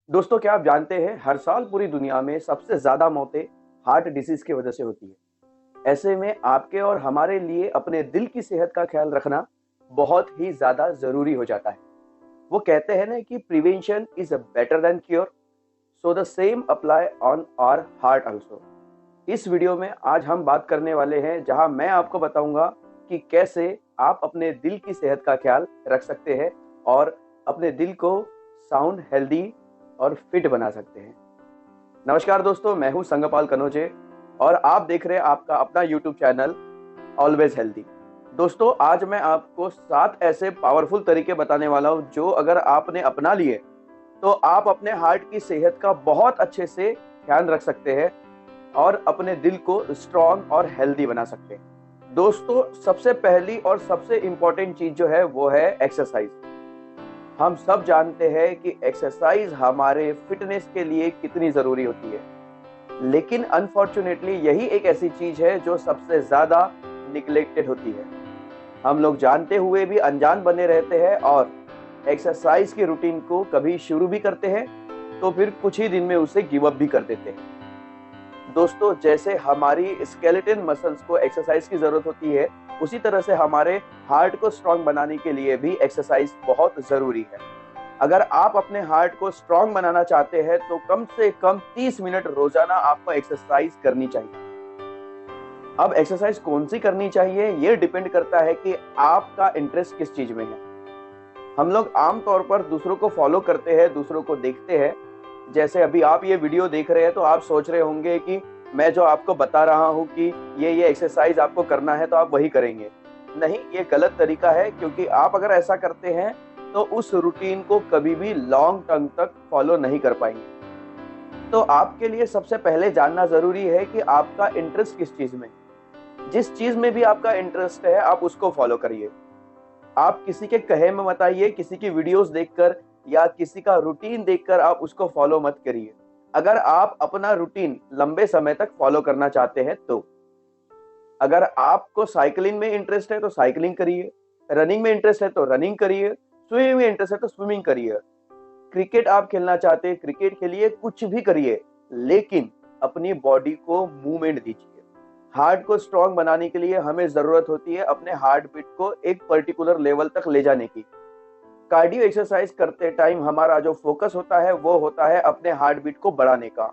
दोस्तों, क्या आप जानते हैं हर साल पूरी दुनिया में सबसे ज़्यादा मौतें हार्ट डिसीज़ की वजह से होती है। ऐसे में आपके और हमारे लिए अपने दिल की सेहत का ख्याल रखना बहुत ही ज़्यादा ज़रूरी हो जाता है। वो कहते हैं ना कि prevention is better than cure, so the same apply on our heart also. इस वीडियो में आज हम बात करने वाले हैं जहां मैं आपको बताऊंगा कि कैसे आप अपने दिल की सेहत का ख्याल रख सकते हैं और अपने दिल को साउंड, हेल्दी और फिट बना सकते हैं। नमस्कार दोस्तों, मैं हूं संगपाल कनोजे और आप देख रहे हैं आपका अपना यूट्यूब चैनल ऑलवेज हेल्दी। दोस्तों, आज मैं आपको 7 ऐसे पावरफुल तरीके बताने वाला हूं जो अगर आपने अपना लिए तो आप अपने हार्ट की सेहत का बहुत अच्छे से ध्यान रख सकते हैं और अपने दिल को स्ट्रॉन्ग और हेल्दी बना सकते हैं। दोस्तों, सबसे पहली और सबसे इंपॉर्टेंट चीज जो है वो है एक्सरसाइज। हम सब जानते हैं कि एक्सरसाइज हमारे फिटनेस के लिए कितनी जरूरी होती है, लेकिन अनफॉर्चुनेटली यही एक ऐसी चीज है जो सबसे ज्यादा निग्लेक्टेड होती है। हम लोग जानते हुए भी अनजान बने रहते हैं और एक्सरसाइज की रूटीन को कभी शुरू भी करते हैं तो फिर कुछ ही दिन में उसे गिव अप भी कर देते हैं। दोस्तों, जैसे हमारी स्केलेटन मसल्स को एक्सरसाइज की जरूरत होती है, उसी तरह से हमारे हार्ट को स्ट्रांग बनाने के लिए भी एक्सरसाइज बहुत जरूरी है। अगर आप अपने हार्ट को स्ट्रांग बनाना चाहते हैं तो कम से कम 30 मिनट रोजाना आपको एक्सरसाइज करनी चाहिए। अब एक्सरसाइज कौन सी करनी चाहिए ये डिपेंड करता है कि आपका इंटरेस्ट किस चीज में है। हम लोग आमतौर पर दूसरों को फॉलो करते हैं, दूसरों को देखते हैं। जैसे अभी आप ये वीडियो देख रहे हैं तो आप सोच रहे होंगे कि मैं जो आपको बता रहा हूं कि ये एक्सरसाइज आपको करना है तो आप वही करेंगे। नहीं, ये गलत तरीका है, क्योंकि आप अगर ऐसा करते हैं तो उस रूटीन को कभी भी लॉन्ग टर्म तक फॉलो नहीं कर पाएंगे। तो आपके लिए सबसे पहले जानना जरूरी है कि आपका इंटरेस्ट किस चीज में है। जिस चीज में भी आपका इंटरेस्ट है आप उसको फॉलो करिए। आप किसी के कहे में मत आइए, किसी की वीडियोस देखकर या किसी का रूटीन देखकर आप उसको फॉलो मत करिए। अगर आप अपना रूटीन लंबे समय तक फॉलो करना चाहते हैं तो अगर आपको साइकिलिंग में इंटरेस्ट है तो साइकिलिंग करिए, रनिंग में इंटरेस्ट है तो रनिंग करिए, स्विमिंग में इंटरेस्ट है तो स्विमिंग करिए, क्रिकेट आप खेलना चाहते हैं क्रिकेट खेलिए, कुछ भी करिए, लेकिन अपनी बॉडी को मूवमेंट दीजिए। हार्ट को स्ट्रांग बनाने के लिए हमें जरूरत होती है अपने हार्ट बीट को एक पर्टिकुलर लेवल तक ले जाने की। कार्डियो एक्सरसाइज करते टाइम हमारा जो फोकस होता है वो होता है अपने हार्ट बीट को बढ़ाने का।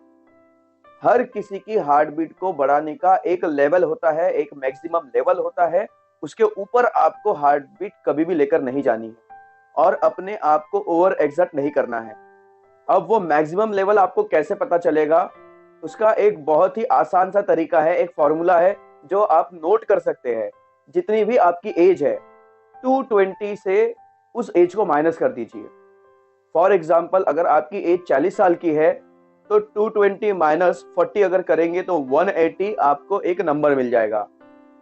हर किसी की हार्ट बीट को बढ़ाने का एक लेवल होता है, एक मैक्सिमम लेवल होता है। उसके ऊपर आपको हार्ट बीट कभी भी लेकर नहीं जानी है और अपने आप को ओवर एक्सर्ट नहीं करना है। अब वो मैक्सिमम लेवल आपको कैसे पता चलेगा, उसका एक बहुत ही आसान सा तरीका है, एक फॉर्मूला है जो आप नोट कर सकते हैं। जितनी भी आपकी एज है 220 से उस एज को माइनस कर दीजिए। फॉर एग्जाम्पल, अगर आपकी एज 40 साल की है तो 220 माइनस 40 अगर करेंगे तो 180 आपको एक नंबर मिल जाएगा।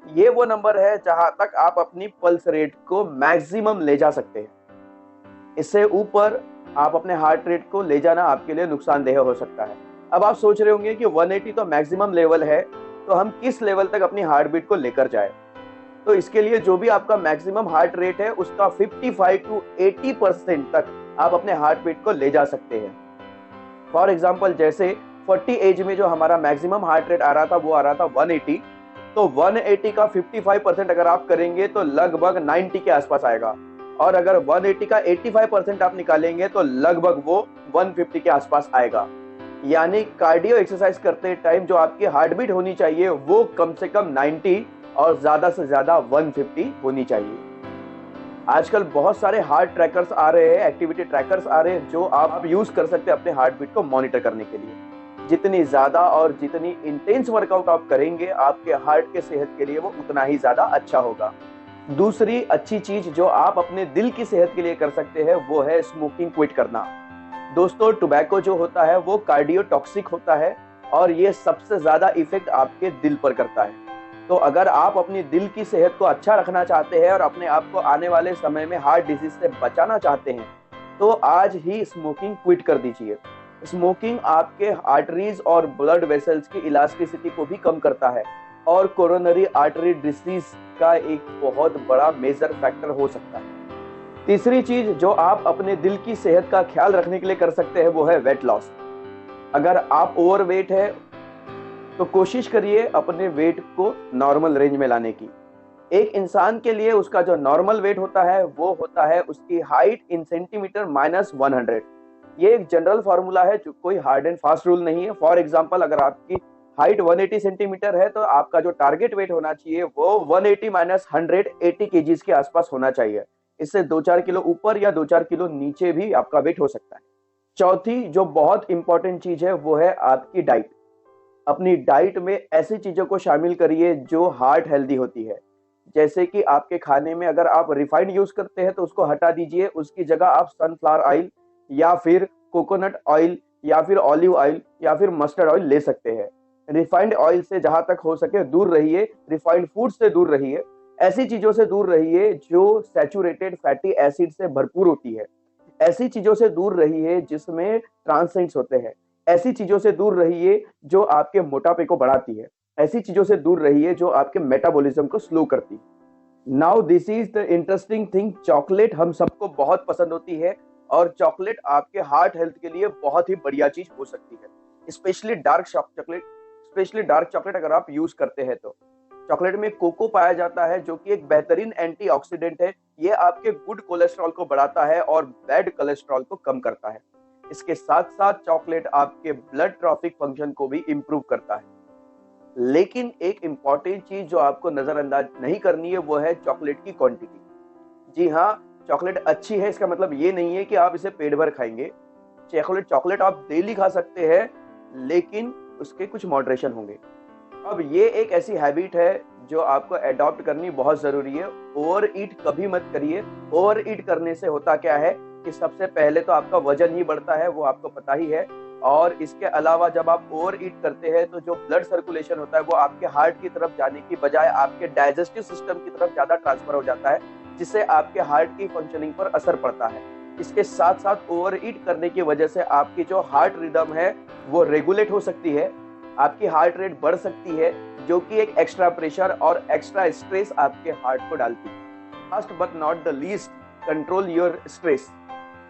ये वो नंबर है जहां तक आप अपनी पल्स रेट को मैक्सिमम ले जा सकते हैं। इससे ऊपर आप अपने हार्ट रेट को ले जाना आपके लिए नुकसानदेह हो सकता है। अब आप सोच रहे होंगे कि 180 तो मैक्सिमम लेवल है, तो हम किस लेवल तक अपनी हार्ट बीट को लेकर जाए। तो इसके लिए जो भी आपका मैक्सिमम हार्ट रेट है उसका 55 टू 80% तक आप अपने हार्ट बीट को ले जा सकते हैं। फॉर एग्जाम्पल, जैसे 40 एज में जो हमारा मैक्सिमम हार्ट रेट आ रहा था वो आ रहा था 180, तो 180 का 55% अगर आप करेंगे तो लगभग 90 के आसपास आएगा, और अगर 180 का 85% आप निकालेंगे तो लगभग वो 150 के आसपास आएगा। यानी कार्डियो एक्सरसाइज करते टाइम जो आपकी हार्ट बीट होनी चाहिए वो कम से कम 90 और ज्यादा से ज्यादा 150 होनी चाहिए। आजकल बहुत सारे हार्ट ट्रैकर्स आ रहे हैं, एक्टिविटी ट्रैकर्स आ रहे हैं जो आप यूज कर सकते हैं अपने हार्ट बीट को मॉनिटर करने के लिए। जितनी ज्यादा और जितनी इंटेंस वर्कआउट आप करेंगे आपके हार्ट के सेहत के लिए वो उतना ही ज्यादा अच्छा होगा। दूसरी अच्छी चीज जो आप अपने दिल की सेहत के लिए कर सकते हैं वो है स्मोकिंग क्विट करना। दोस्तों, टोबैको जो होता है वो कार्डियोटॉक्सिक होता है और ये सबसे ज्यादा इफेक्ट आपके दिल पर करता है। तो अगर आप अपनी दिल की सेहत को अच्छा रखना चाहते हैं और अपने आप को आने वाले समय में हार्ट डिजीज से बचाना चाहते हैं तो आज ही स्मोकिंग क्विट कर दीजिए। स्मोकिंग आपके आर्टरीज और ब्लड वेसल्स की इलास्टिसिटी को भी कम करता है और कोरोनरी आर्टरी डिसीज का एक बहुत बड़ा मेजर फैक्टर हो सकता है। तीसरी चीज जो आप अपने दिल की सेहत का ख्याल रखने के लिए कर सकते हैं वो है वेट लॉस। अगर आप ओवरवेट है तो कोशिश करिए अपने वेट को नॉर्मल रेंज में लाने की। एक इंसान के लिए उसका जो नॉर्मल वेट होता है वो होता है उसकी हाइट इन सेंटीमीटर माइनस 100। ये एक जनरल फॉर्मूला है, जो कोई हार्ड एंड फास्ट रूल नहीं है। फॉर एग्जांपल, अगर आपकी हाइट 180 सेंटीमीटर है तो आपका जो टारगेट वेट होना चाहिए वो 180 माइनस 180 केजीज के आसपास होना चाहिए। इससे 2-4 किलो ऊपर या 2-4 किलो नीचे भी आपका वेट हो सकता है। चौथी जो बहुत इंपॉर्टेंट चीज है वो है आपकी डाइट। अपनी डाइट में ऐसी चीजों को शामिल करिए जो हार्ट हेल्दी होती है। जैसे कि आपके खाने में अगर आप रिफाइंड यूज करते हैं तो उसको हटा दीजिए, उसकी जगह आप सनफ्लावर ऑयल या फिर कोकोनट ऑयल या फिर ऑलिव ऑयल या फिर मस्टर्ड ऑयल ले सकते हैं। रिफाइंड ऑयल से जहां तक हो सके दूर रहिए, रिफाइंड फूड से दूर रहिए, ऐसी चीजों से दूर रहिए जो सैचुरेटेड फैटी एसिड से भरपूर होती है। ऐसी चीजों से दूर रहिए जिसमें ट्रांसेंट्स होते हैं। ऐसी चीजों से दूर रहिए जो आपके मोटापे को बढ़ाती है। ऐसी चीजों से दूर रहिए जो आपके मेटाबॉलिज्म को स्लो करती है। Now this is the interesting thing, chocolate हम सबको बहुत पसंद होती है और चॉकलेट आपके हार्ट हेल्थ के लिए बहुत ही बढ़िया चीज हो सकती है। स्पेशली डार्क चॉकलेट अगर आप यूज करते हैं तो। चॉकलेट में कोको पाया जाता है जो कि एक बेहतरीन एंटीऑक्सीडेंट है। ये आपके गुड कोलेस्ट्रॉल को बढ़ाता है और बैड कोलेस्ट्रॉल को कम करता है। इसके साथ साथ चॉकलेट आपके ब्लड ट्रॉफिक फंक्शन को भी इंप्रूव करता है। लेकिन एक इंपॉर्टेंट चीज जो आपको नजरअंदाज नहीं करनी है वो है चॉकलेट की क्वांटिटी। जी हाँ, चॉकलेट अच्छी है इसका मतलब ये नहीं है कि आप इसे पेट भर खाएंगे। चॉकलेट आप डेली खा सकते हैं, लेकिन उसके कुछ मॉडरेशन होंगे। अब ये एक ऐसी हैबिट है जो आपको अडॉप्ट करनी बहुत जरूरी है। ओवर ईट कभी मत करिए। ओवर ईट करने से होता क्या है कि सबसे पहले तो आपका वजन ही बढ़ता है, वो आपको पता ही है। और इसके अलावा जब आप ओवर ईट करते हैं तो जो ब्लड सर्कुलेशन होता है वो आपके हार्ट की तरफ जाने की बजाय आपके डाइजेस्टिव सिस्टम की तरफ ज्यादा ट्रांसफर हो जाता है, जिससे आपके हार्ट की फंक्शनिंग पर असर पड़ता है। इसके साथ साथ ओवर ईट करने की वजह से आपकी जो हार्ट रिदम है वो रेगुलेट हो सकती है, आपकी हार्ट रेट बढ़ सकती है, जो कि एक एक्स्ट्रा प्रेशर और एक्स्ट्रा स्ट्रेस आपके हार्ट को डालती है। Last but not the least, control your stress.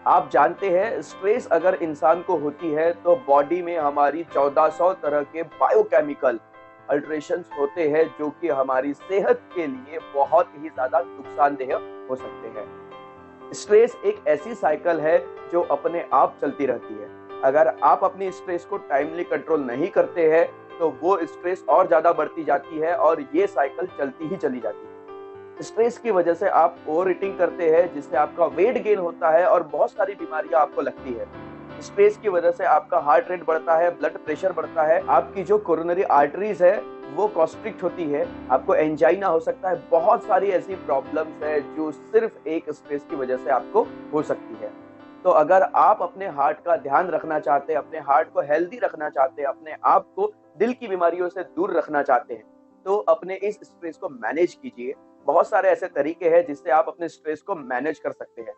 आप जानते हैं स्ट्रेस अगर इंसान को होती है तो बॉडी में हमारी 1400 तरह के बायोकेमिकल अल्टरेशंस होते हैं जो कि हमारी सेहत के लिए बहुत ही ज्यादा नुकसानदेह हो सकते हैं। स्ट्रेस एक ऐसी साइकिल है जो अपने आप चलती रहती है। अगर आप अपनी स्ट्रेस को टाइमली कंट्रोल नहीं करते हैं तो वो स्ट्रेस और ज्यादा बढ़ती जाती है और ये साइकिल चलती ही चली जाती है। स्ट्रेस की वजह से आप ओवर ईटिंग करते हैं जिससे आपका वेट गेन होता है और बहुत सारी बीमारियां आपको लगती है। स्ट्रेस की वजह से आपका हार्ट रेट बढ़ता है, ब्लड प्रेशर बढ़ता है, आपकी जो कोरोनरी आर्टरीज है वो कॉन्स्ट्रिक्ट होती है, आपको एंजाइना हो सकता है। बहुत सारी ऐसी प्रॉब्लम्स है जो सिर्फ एक स्ट्रेस की वजह से आपको हो सकती है। तो अगर आप अपने हार्ट का ध्यान रखना चाहते हैं, अपने हार्ट को हेल्दी रखना चाहते हैं, अपने आप को दिल की बीमारियों से दूर रखना चाहते हैं, तो अपने इस स्ट्रेस को मैनेज कीजिए। बहुत सारे ऐसे तरीके हैं जिससे आप अपने स्ट्रेस को मैनेज कर सकते हैं।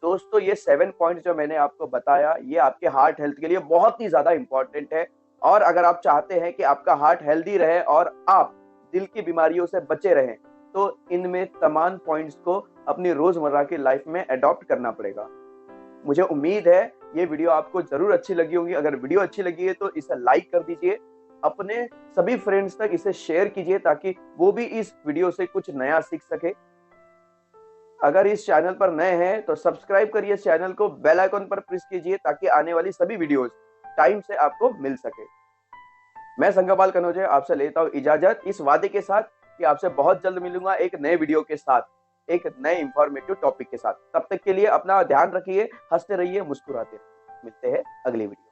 दोस्तों, ये 7 पॉइंट जो मैंने आपको बताया ये आपके हार्ट हेल्थ के लिए बहुत ही ज्यादा इंपॉर्टेंट है। और अगर आप चाहते हैं कि आपका हार्ट हेल्दी रहे और आप दिल की बीमारियों से बचे रहें तो इनमें तमाम पॉइंट्स को अपनी रोजमर्रा की लाइफ में अडॉप्ट करना पड़ेगा। मुझे उम्मीद है ये वीडियो आपको जरूर अच्छी लगी होगी। अगर वीडियो अच्छी लगी है तो इसे लाइक कर दीजिए, अपने सभी फ्रेंड्स तक इसे शेयर कीजिए ताकि वो भी इस वीडियो से कुछ नया सीख सके। अगर इस चैनल पर नए हैं तो सब्सक्राइब करिए इस चैनल को, बेल आइकन पर प्रेस कीजिए ताकि आने वाली सभी वीडियोस टाइम से आपको मिल सके। मैं संगापाल कनौजे आपसे लेता हूँ इजाजत, इस वादे के साथ कि आपसे बहुत जल्द मिलूंगा एक नए वीडियो के साथ, एक नए इंफॉर्मेटिव टॉपिक के साथ। तब तक के लिए अपना ध्यान रखिए, हंसते रहिए, मुस्कुराते रहिए। मिलते हैं अगली वीडियो।